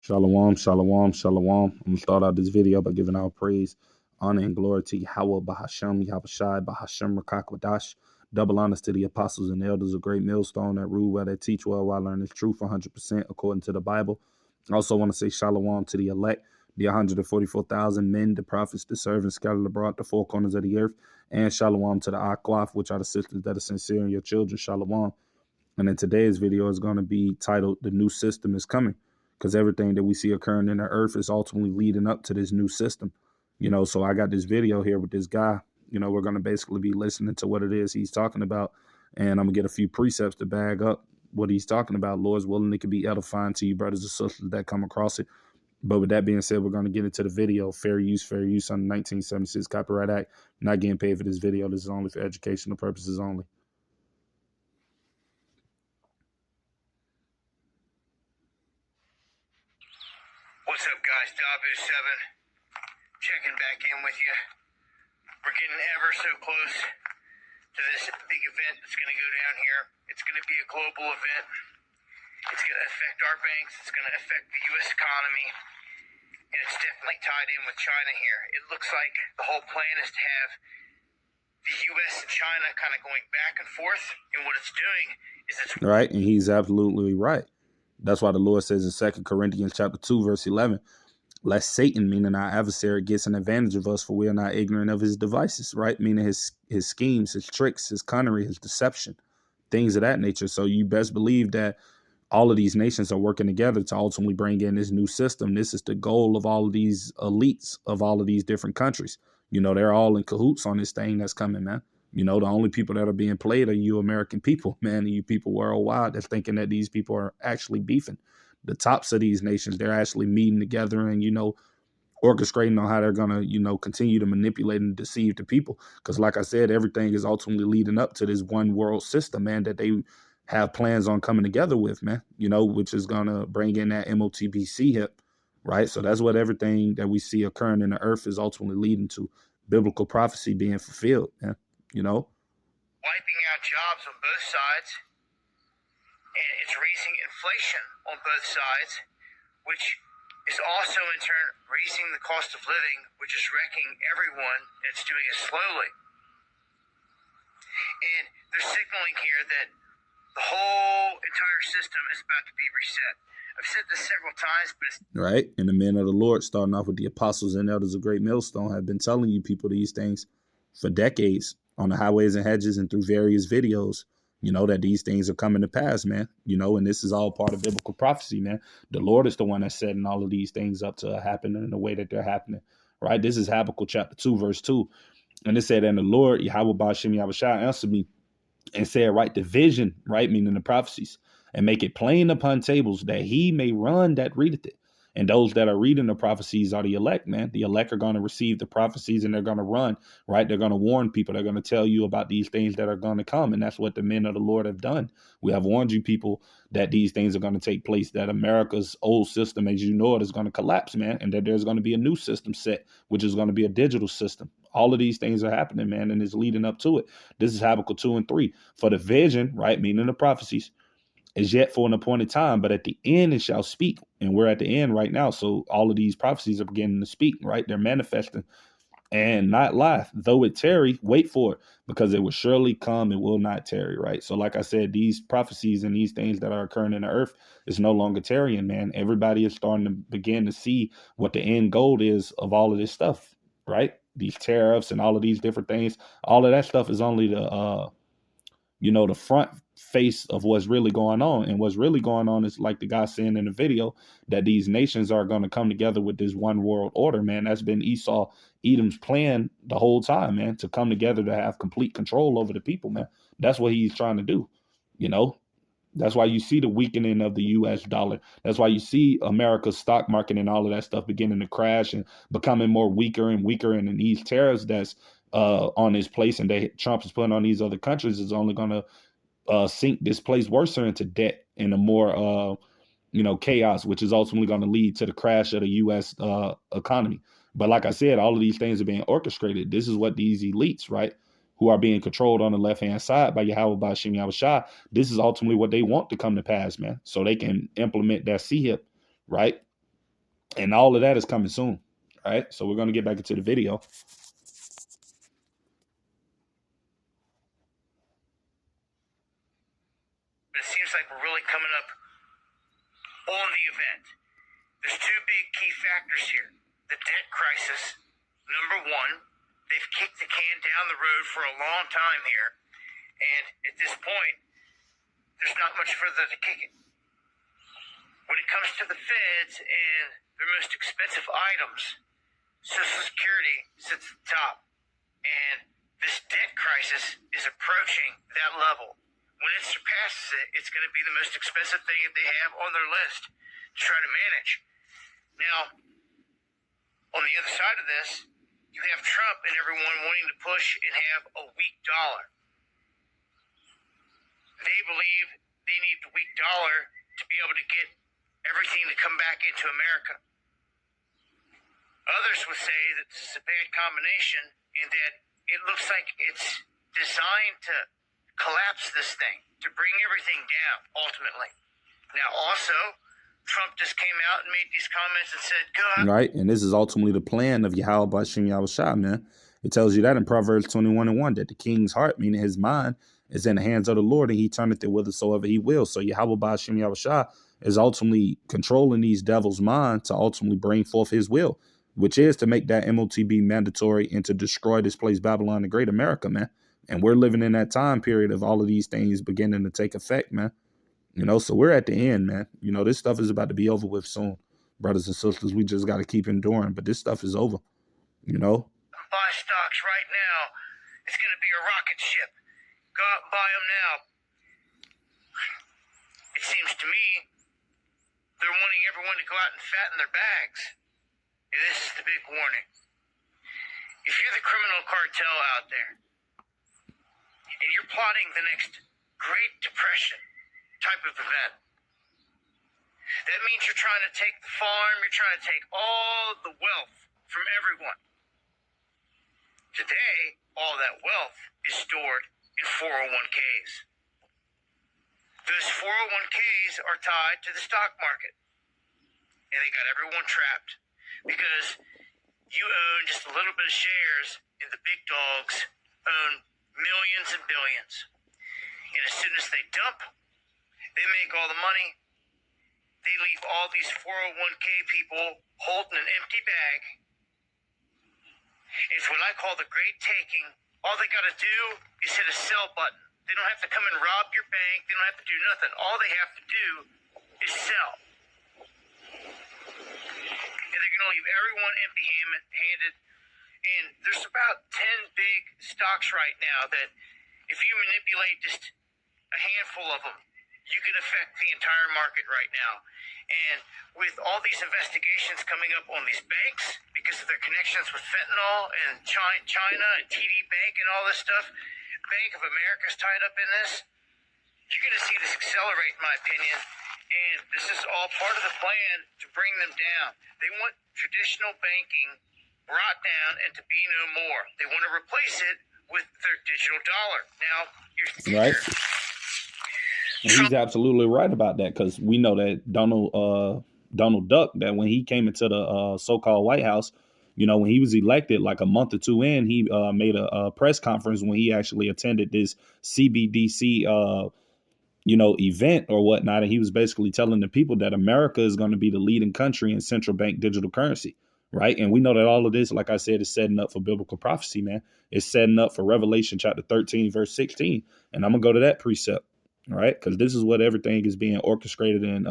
Shalom, shalom, shalom. I'm going to start out this video by giving our praise, honor, and glory to Yahweh, Bahashem, Yahushai, Bahashem, Rakakwadash. Double honors to the apostles and elders of Great Millstone that rule well, that teach well, while learning truth 100% according to the Bible. I also want to say shalom to the elect, the 144,000 men, the prophets, the servants scattered abroad the four corners of the earth, and shalom to the Akwaf, which are the sisters that are sincere in your children, shalom. And in today's video is going to be titled, The New System is Coming, because everything that we see occurring in the earth is ultimately leading up to this new system. So I got this video here with this guy. We're going to basically be listening to what it is he's talking about, and I'm going to get a few precepts to bag up what he's talking about. Lord's willing, it could be edifying to you brothers and sisters that come across it. But with that being said, we're going to get into the video. Fair use under the 1976 Copyright Act. Not getting paid for this video. This is only for educational purposes only. What's up, guys? Dabu7 checking back in with you. We're getting ever so close to this big event that's going to go down here. It's going to be a global event. It's going to affect our banks. It's going to affect the U.S. economy. And it's definitely tied in with China here. It looks like the whole plan is to have the U.S. and China kind of going back and forth. And what it's doing is it's... Right, and he's absolutely right. That's why the Lord says in 2 Corinthians chapter 2, verse 11, lest Satan, meaning our adversary, gets an advantage of us, for we are not ignorant of his devices, right? Meaning his schemes, his tricks, his cunnery, his deception, things of that nature. So you best believe that all of these nations are working together to ultimately bring in this new system. This is the goal of all of these elites of all of these different countries. They're all in cahoots on this thing that's coming, man. The only people that are being played are you American people, man, and you people worldwide that's thinking that these people are actually beefing. The tops of these nations, they're actually meeting together and, orchestrating on how they're going to, continue to manipulate and deceive the people. Because like I said, everything is ultimately leading up to this one world system, man, that they have plans on coming together with, man, which is going to bring in that MOTBC hip, right? So that's what everything that we see occurring in the earth is ultimately leading to, biblical prophecy being fulfilled, man. Wiping out jobs on both sides, and it's raising inflation on both sides, which is also in turn raising the cost of living, which is wrecking everyone, and it's doing it slowly. And they're signaling here that the whole entire system is about to be reset. I've said this several times, but it's... Right, and the men of the Lord, starting off with the apostles and elders of Great Millstone, have been telling you people these things for decades, on the highways and hedges and through various videos, that these things are coming to pass, man, and this is all part of biblical prophecy, man. The Lord is the one that's setting all of these things up to happen in the way that they're happening, right? This is Habakkuk chapter 2, verse 2. And it said, and the Lord, Yahweh Ba'ashem Yahushai, answered me and said, write the vision, right, meaning the prophecies, and make it plain upon tables, that he may run that readeth it. And those that are reading the prophecies are the elect, man. The elect are going to receive the prophecies and they're going to run, right? They're going to warn people. They're going to tell you about these things that are going to come. And that's what the men of the Lord have done. We have warned you people that these things are going to take place, that America's old system, as you know it, is going to collapse, man. And that there's going to be a new system set, which is going to be a digital system. All of these things are happening, man, and it's leading up to it. This is Habakkuk 2 and 3. For the vision, right, meaning the prophecies, is yet for an appointed time, but at the end it shall speak. And we're at the end right now. So all of these prophecies are beginning to speak, right? They're manifesting and not lie. Though it tarry, wait for it, because it will surely come. It will not tarry, right? So like I said, these prophecies and these things that are occurring in the earth is no longer tarrying, man. Everybody is starting to begin to see what the end goal is of all of this stuff, right? These tariffs and all of these different things. All of that stuff is only the front face of what's really going on. And what's really going on is, like the guy saying in the video, that these nations are going to come together with this one world order, man. That's been Esau, Edom's plan the whole time, man, to come together to have complete control over the people, man. That's what he's trying to do, That's why you see the weakening of the U.S. dollar. That's why you see America's stock market and all of that stuff beginning to crash and becoming more weaker and weaker. And then these tariffs that's on his place and that Trump is putting on these other countries is only going to sink this place worse into debt and a more, chaos, which is ultimately going to lead to the crash of the U.S. Economy. But like I said, all of these things are being orchestrated. This is what these elites, right, who are being controlled on the left-hand side by Yahweh Ba'ashem Yahushai, this is ultimately what they want to come to pass, man, so they can implement that CHIP, right? And all of that is coming soon. All right. So we're going to get back into the video. It seems like we're really coming up on the event. There's two big key factors here. The debt crisis, number one. They've kicked the can down the road for a long time here. And at this point, there's not much further to kick it. When it comes to the feds and their most expensive items, Social Security sits at the top. And this debt crisis is approaching that level. When it surpasses it, it's going to be the most expensive thing that they have on their list to try to manage. Now, on the other side of this, you have Trump and everyone wanting to push and have a weak dollar. They believe they need the weak dollar to be able to get everything to come back into America. Others would say that this is a bad combination and that it looks like it's designed to collapse this thing, to bring everything down, ultimately. Now, also, Trump just came out and made these comments and said, God. Right, and this is ultimately the plan of Yahweh Bashim Yahushua, man. It tells you that in Proverbs 21:1, that the king's heart, meaning his mind, is in the hands of the Lord, and he turneth it whithersoever he will. So Yahweh Bashim Yahushua is ultimately controlling these devils' mind to ultimately bring forth his will, which is to make that MOTB mandatory and to destroy this place, Babylon the Great, America, man. And we're living in that time period of all of these things beginning to take effect, man. You know, so we're at the end, man. You know, this stuff is about to be over with soon. Brothers and sisters, we just got to keep enduring, but this stuff is over, you know. Buy stocks right now. It's going to be a rocket ship. Go out and buy them now. It seems to me they're wanting everyone to go out and fatten their bags. And this is the big warning. If you're the criminal cartel out there, and you're plotting the next Great Depression type of event, that means you're trying to take the farm, you're trying to take all the wealth from everyone. Today, all that wealth is stored in 401ks. Those 401ks are tied to the stock market. And they got everyone trapped because you own just a little bit of shares and the big dogs own millions and billions. And as soon as they dump, they make all the money. They leave all these 401k people holding an empty bag. It's what I call the great taking. All they got to do is hit a sell button. They don't have to come and rob your bank. They don't have to do nothing. All they have to do is sell. And they're going to leave everyone empty-handed. And there's about 10 big stocks right now that if you manipulate just a handful of them, you can affect the entire market right now. And with all these investigations coming up on these banks because of their connections with fentanyl and China and TD Bank and all this stuff, Bank of America's tied up in this. You're going to see this accelerate, in my opinion. And this is all part of the plan to bring them down. They want traditional banking brought down and to be no more. They want to replace it with their digital dollar. Now, here's the future. Right. And he's absolutely right about that, because we know that Donald Duck, that when he came into the so-called White House, you know, when he was elected, like a month or two in, he made a press conference when he actually attended this CBDC, event or whatnot. And he was basically telling the people that America is going to be the leading country in central bank digital currency. Right. And we know that all of this, like I said, is setting up for biblical prophecy, man. It's setting up for Revelation chapter 13, verse 16. And I'm going to go to that precept. All right. Because this is what everything is being orchestrated and,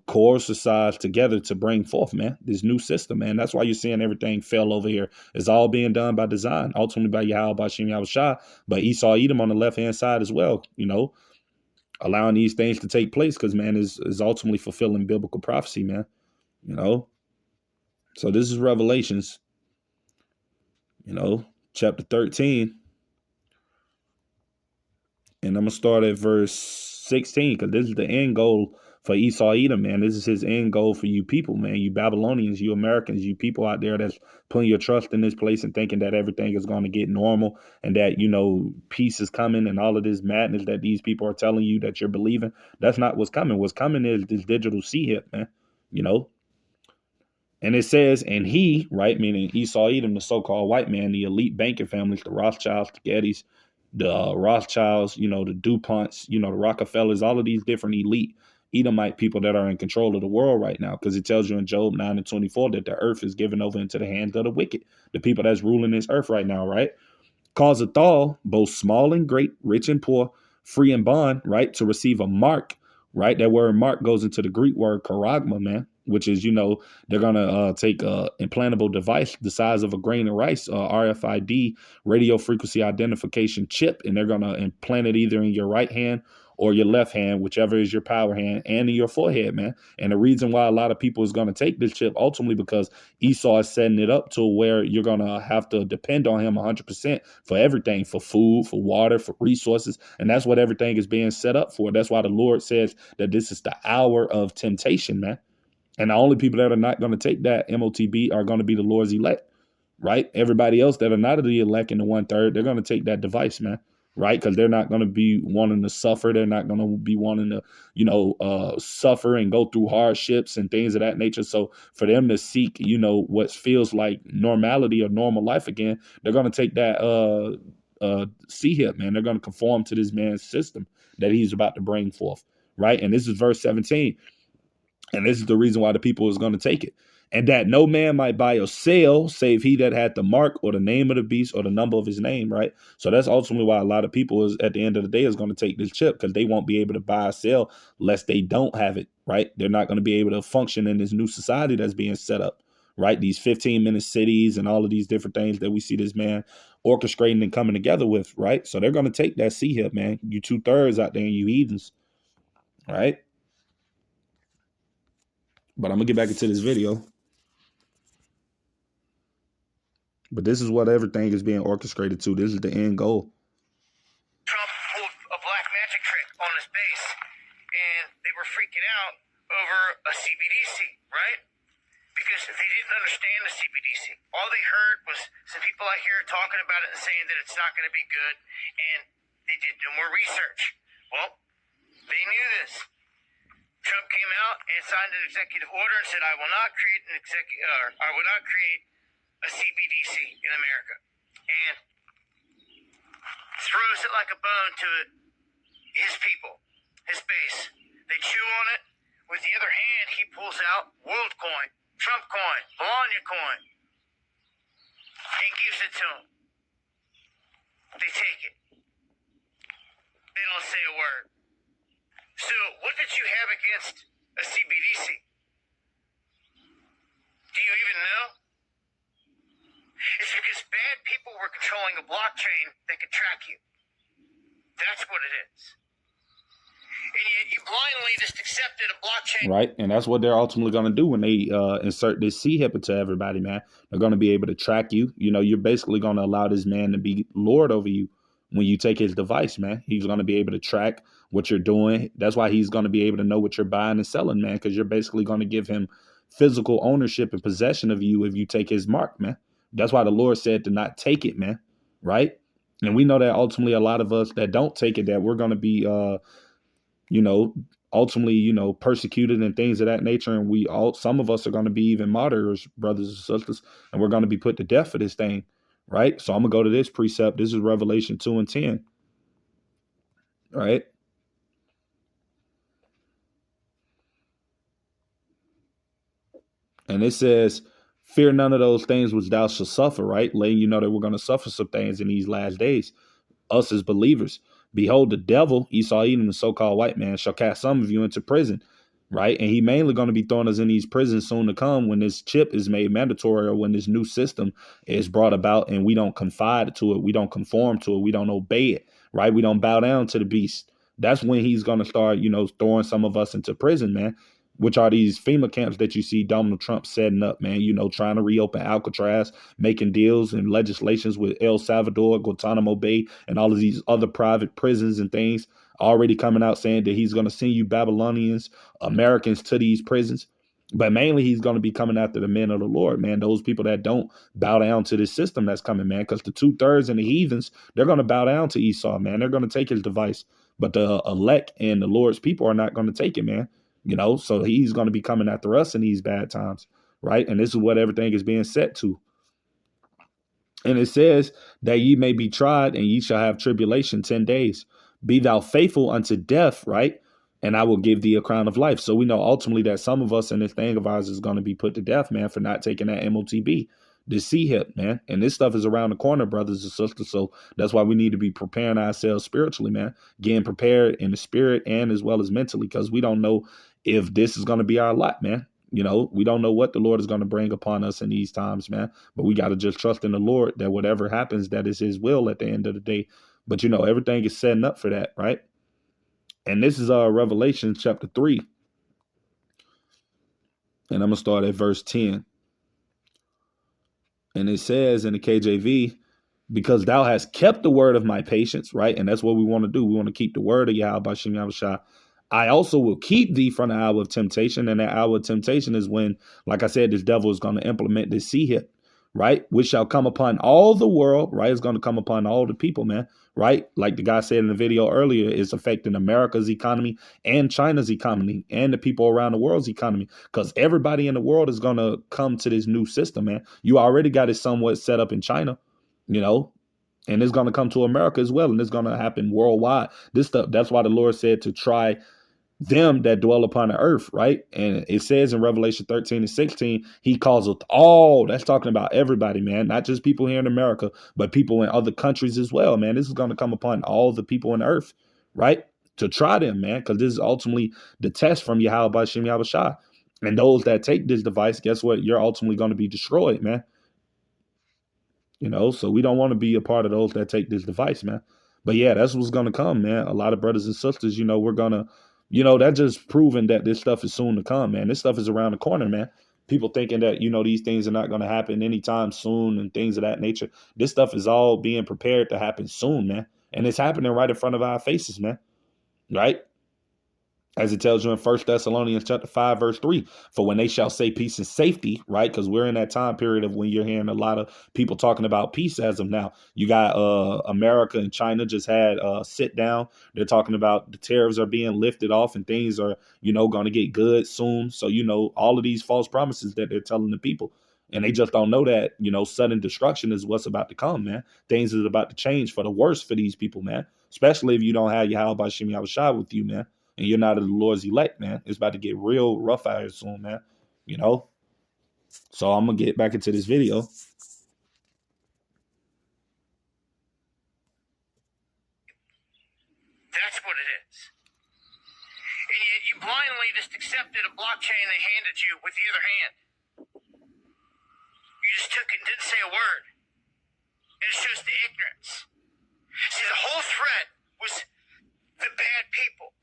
coerced together to bring forth, man, this new system, man. That's why you're seeing everything fail over here. It's all being done by design, ultimately by Yahweh Bashim Yahushua, but Esau Edom on the left-hand side as well, you know, allowing these things to take place because, man, is ultimately fulfilling biblical prophecy, man, you know. So this is Revelations, chapter 13. And I'm going to start at verse 16 because this is the end goal for Esau Edom, man. This is his end goal for you people, man. You Babylonians, you Americans, you people out there that's putting your trust in this place and thinking that everything is going to get normal and that, peace is coming and all of this madness that these people are telling you that you're believing. That's not what's coming. What's coming is this digital sea hip, man. you know. And it says, and he, right, meaning Esau, Edom, the so-called white man, the elite banking families, the Rothschilds, the Gettys, the Rothschilds, the DuPonts, the Rockefellers, all of these different elite Edomite people that are in control of the world right now, because it tells you in Job 9:24 that the earth is given over into the hands of the wicked, the people that's ruling this earth right now, right? Causeth all, both small and great, rich and poor, free and bond, right, to receive a mark, right? That word mark goes into the Greek word charagma, man, which is, they're going to take a implantable device the size of a grain of rice, RFID, radio frequency identification chip, and they're going to implant it either in your right hand or your left hand, whichever is your power hand, and in your forehead, man. And the reason why a lot of people is going to take this chip ultimately because Esau is setting it up to where you're going to have to depend on him 100% for everything, for food, for water, for resources. And that's what everything is being set up for. That's why the Lord says that this is the hour of temptation, man. And the only people that are not going to take that MOTB are going to be the Lord's elect, right? Everybody else that are not of the elect in the 1/3, they're going to take that device, man, right? Because they're not going to be wanting to suffer. They're not going to be wanting to, suffer and go through hardships and things of that nature. So for them to seek, what feels like normality or normal life again, they're going to take that C-hip, man. They're going to conform to this man's system that he's about to bring forth, right? And this is verse 17. And this is the reason why the people is going to take it. And that no man might buy or sell, save he that had the mark or the name of the beast or the number of his name, right? So that's ultimately why a lot of people is at the end of the day is going to take this chip, because they won't be able to buy or sell unless they don't have it, right? They're not going to be able to function in this new society that's being set up, right? These 15-minute cities and all of these different things that we see this man orchestrating and coming together with, right? So they're going to take that C-hip, man. You 2/3 out there and you heathens, right? But I'm going to get back into this video. But this is what everything is being orchestrated to. This is the end goal. Trump pulled a black magic trick on his base, and they were freaking out over a CBDC, right? Because they didn't understand the CBDC. All they heard was some people out here talking about it and saying that it's not going to be good, and they did no more research. Well, they knew this. Trump came out and signed an executive order and said, I will not create a CBDC in America. And throws it like a bone to his people, his base. They chew on it. With the other hand, he pulls out WorldCoin, Trump coin, Melania coin, and gives it to them. They take it. They don't say a word. So, what did you have against a CBDC? Do you even know? It's because bad people were controlling a blockchain that could track you. That's what it is. And yet you blindly just accepted a blockchain. Right, and that's what they're ultimately going to do when they insert this C-hip into everybody, man. They're going to be able to track you. You're basically going to allow this man to be Lord over you. When you take his device, man, he's going to be able to track what you're doing. That's why he's going to be able to know what you're buying and selling, man, because you're basically going to give him physical ownership and possession of you if you take his mark, man. That's why the Lord said to not take it, man, right? And we know that ultimately a lot of us that don't take it, that we're going to be, ultimately, persecuted and things of that nature. And some of us are going to be even martyrs, brothers and sisters, and we're going to be put to death for this thing. Right. So I'm going to go to this precept. This is Revelation 2:10. Right. And it says, fear none of those things which thou shalt suffer. Right. Letting you know that we're going to suffer some things in these last days. Us as believers. Behold, the devil, Esau, Edom, the so-called white man, shall cast some of you into prison. Right. And he mainly going to be throwing us in these prisons soon to come when this chip is made mandatory, or when this new system is brought about and we don't confide to it. We don't conform to it. We don't obey it. Right. We don't bow down to the beast. That's when he's going to start, throwing some of us into prison, man, which are these FEMA camps that you see Donald Trump setting up, man, trying to reopen Alcatraz, making deals and legislations with El Salvador, Guantanamo Bay, and all of these other private prisons and things. Already coming out saying that he's going to send you Babylonians, Americans to these prisons. But mainly he's going to be coming after the men of the Lord, man, those people that don't bow down to this system that's coming, man, because the 2/3 and the heathens, they're going to bow down to Esau, man. They're going to take his device. But the elect and the Lord's people are not going to take it, man. you know, so he's going to be coming after us in these bad times, right? And this is what everything is being set to. And it says that ye may be tried and ye shall have tribulation 10 days. Be thou faithful unto death, right? And I will give thee a crown of life. So we know ultimately that some of us in this thing of ours is going to be put to death, man, for not taking that MOTB, the C-hip, man. And this stuff is around the corner, brothers and sisters. So that's why we need to be preparing ourselves spiritually, man. Getting prepared in the spirit and as well as mentally, because we don't know if this is going to be our lot, man. You know, we don't know what the Lord is going to bring upon us in these times, man. But we got to just trust in the Lord that whatever happens, that is his will at the end of the day. But, you know, everything is setting up for that, right? And this is Revelation chapter 3. And I'm going to start at verse 10. And it says in the KJV, because thou hast kept the word of my patience, right? And that's what we want to do. We want to keep the word of Yahweh B'Shem Yahushua. I also will keep thee from the hour of temptation. And that hour of temptation is when, like I said, this devil is going to implement this C-hip, right? Which shall come upon all the world, right? It's going to come upon all the people, man, right? Like the guy said in the video earlier, it's affecting America's economy and China's economy and the people around the world's economy, because everybody in the world is going to come to this new system, man. You already got it somewhat set up in China, you know, and it's going to come to America as well. And it's going to happen worldwide. This stuff, that's why the Lord said to try them that dwell upon the earth, right? And it says in Revelation 13 and 16, he calls it all. That's talking about everybody, man, not just people here in America, but people in other countries as well, man. This is going to come upon all the people on the earth, right? To try them, man, because this is ultimately the test from Yahweh B'Shem Yahushua. And those that take this device, guess what? You're ultimately going to be destroyed, man. You know, so we don't want to be a part of those that take this device, man. But yeah, that's what's going to come, man. A lot of brothers and sisters, you know, we're going to, you know, that just proving that this stuff is soon to come, man. This stuff is around the corner, man. People thinking that, you know, these things are not going to happen anytime soon and things of that nature. This stuff is all being prepared to happen soon, man. And it's happening right in front of our faces, man. Right? As it tells you in 1 Thessalonians chapter 5, verse 3, for when they shall say peace and safety, right? Because we're in that time period of when you're hearing a lot of people talking about peace as of now. You got America and China just had a sit down. They're talking about the tariffs are being lifted off and things are, you know, going to get good soon. So, you know, all of these false promises that they're telling the people. And they just don't know that, you know, sudden destruction is what's about to come, man. Things is about to change for the worse for these people, man. Especially if you don't have Yahweh B'Shem Yahushua with you, man. And you're not of the Lord's elect, man. It's about to get real rough out here soon, man. You know? So I'm going to get back into this video. That's what it is. And yet you blindly just accepted a blockchain they handed you with the other hand. You just took it and didn't say a word. And it shows the ignorance. See, the whole threat was the bad people.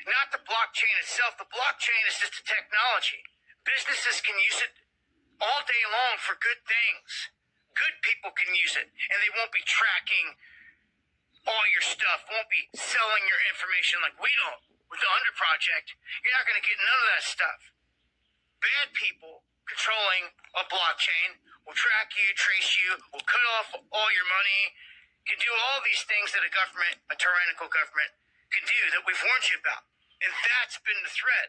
Not the blockchain itself. The blockchain is just a technology. Businesses can use it all day long for good things. Good people can use it, and they won't be tracking all your stuff, won't be selling your information like we don't. With the Under Project, you're not going to get none of that stuff. Bad people controlling a blockchain will track you, trace you, will cut off all your money, can do all these things that a government, a tyrannical government, can do that we've warned you about. And that's been the threat,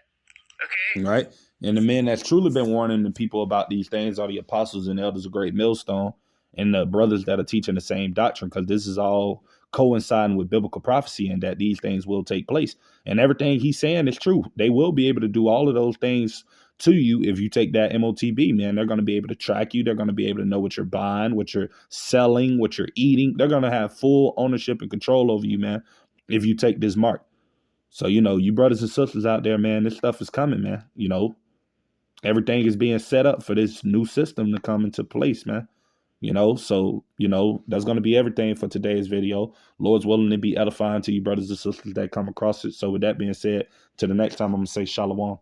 okay? Right. And the men that's truly been warning the people about these things are the apostles and elders of Great Millstone and the brothers that are teaching the same doctrine, because this is all coinciding with biblical prophecy and that these things will take place. And everything he's saying is true. They will be able to do all of those things to you if you take that MOTB, man. They're going to be able to track you. They're going to be able to know what you're buying, what you're selling, what you're eating. They're going to have full ownership and control over you, man, if you take this mark. So, you know, you brothers and sisters out there, man, this stuff is coming, man. You know, everything is being set up for this new system to come into place, man. You know, so, you know, that's going to be everything for today's video. Lord's willing to be edifying to you brothers and sisters that come across it. So with that being said, to the next time, I'm going to say shalom.